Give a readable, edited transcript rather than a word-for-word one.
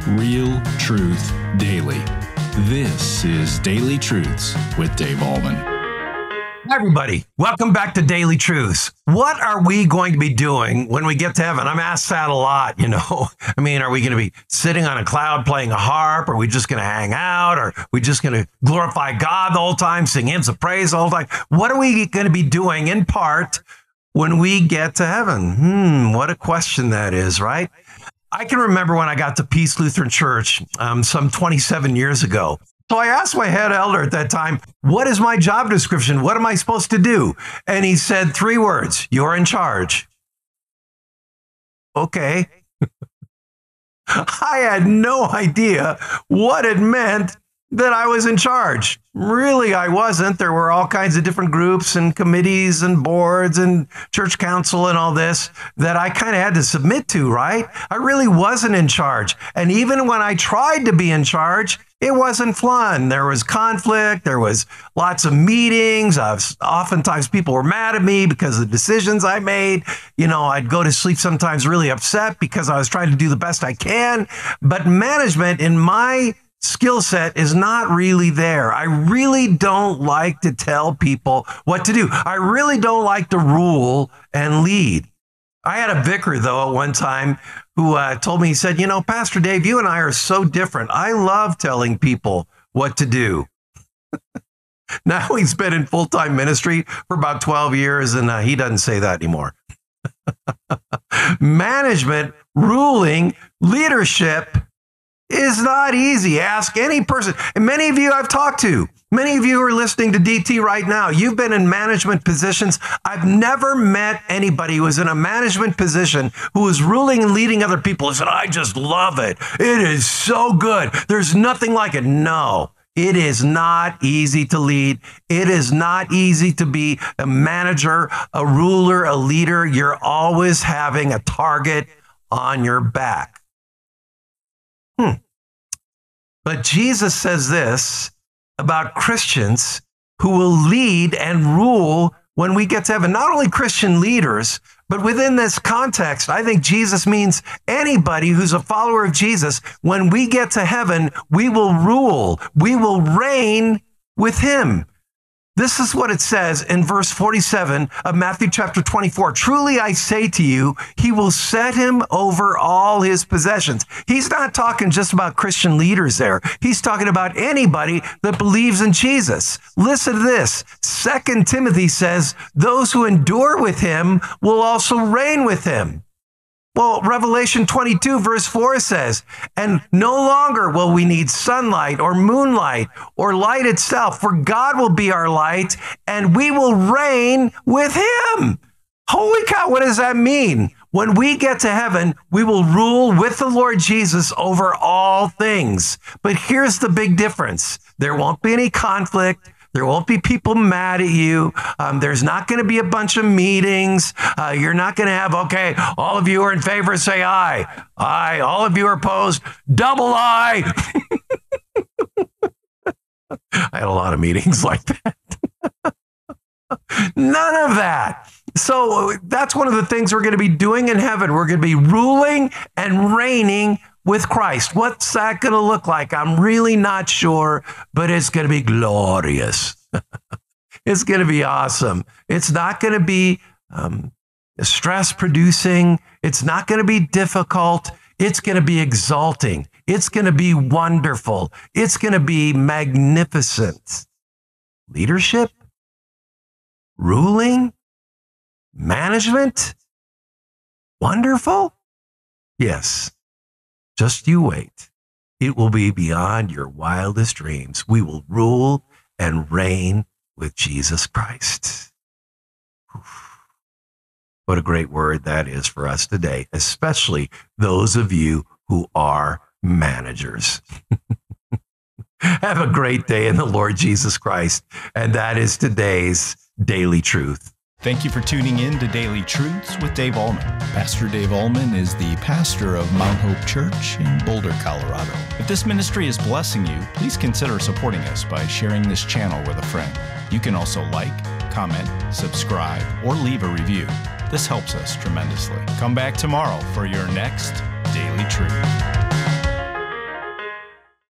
Real Truth Daily. This is Daily Truths with Dave Allman. Hi, everybody. Welcome back to Daily Truths. What are we going to be doing when we get to heaven? I'm asked that a lot, I mean, are we going to be sitting on a cloud playing a harp? Are we just going to hang out? Or are we just going to glorify God the whole time, sing hymns of praise the whole time? What are we going to be doing in part when we get to heaven? What a question that is, right? I can remember when I got to Peace Lutheran Church some 27 years ago. So I asked my head elder at that time, what is my job description? What am I supposed to do? And he said 3 words, you're in charge. Okay. I had no idea what it meant that I was in charge. Really, I wasn't. There were all kinds of different groups and committees and boards and church council and all this that I kind of had to submit to, right? I really wasn't in charge. And even when I tried to be in charge, it wasn't fun. There was conflict. There was lots of meetings. Oftentimes people were mad at me because of the decisions I made. I'd go to sleep sometimes really upset because I was trying to do the best I can. But management in my skill set is not really there. I really don't like to tell people what to do. I really don't like to rule and lead. I had a vicar, though, at one time who told me, he said, Pastor Dave, you and I are so different. I love telling people what to do. Now he's been in full-time ministry for about 12 years, and he doesn't say that anymore. Management, ruling, leadership is not easy. Ask any person. And many of you I've talked to, many of you who are listening to DT right now, you've been in management positions. I've never met anybody who was in a management position who was ruling and leading other people and said, I just love it. It is so good. There's nothing like it. No, it is not easy to lead. It is not easy to be a manager, a ruler, a leader. You're always having a target on your back. But Jesus says this about Christians who will lead and rule when we get to heaven. Not only Christian leaders, but within this context, I think Jesus means anybody who's a follower of Jesus. When we get to heaven, we will rule. We will reign with him. This is what it says in verse 47 of Matthew chapter 24. Truly I say to you, he will set him over all his possessions. He's not talking just about Christian leaders there. He's talking about anybody that believes in Jesus. Listen to this. 2 Timothy says, those who endure with him will also reign with him. Well, Revelation 22 verse 4 says, and no longer will we need sunlight or moonlight or light itself, for God will be our light and we will reign with him. Holy cow, what does that mean? When we get to heaven, we will rule with the Lord Jesus over all things. But here's the big difference. There won't be any conflict. There won't be people mad at you. There's not going to be a bunch of meetings. You're not going to have, okay, all of you are in favor, say aye. Aye. All of you are opposed, double aye. I had a lot of meetings like that. None of that. So that's one of the things we're going to be doing in heaven. We're going to be ruling and reigning with Christ. What's that going to look like? I'm really not sure, but it's going to be glorious. It's going to be awesome. It's not going to be stress producing. It's not going to be difficult. It's going to be exalting. It's going to be wonderful. It's going to be magnificent. Leadership, ruling, management, wonderful. Yes. Just you wait. It will be beyond your wildest dreams. We will rule and reign with Jesus Christ. What a great word that is for us today, especially those of you who are managers. Have a great day in the Lord Jesus Christ. And that is today's Daily Truth. Thank you for tuning in to Daily Truths with Dave Allman. Pastor Dave Allman is the pastor of Mount Hope Church in Boulder, Colorado. If this ministry is blessing you, please consider supporting us by sharing this channel with a friend. You can also like, comment, subscribe, or leave a review. This helps us tremendously. Come back tomorrow for your next Daily Truth.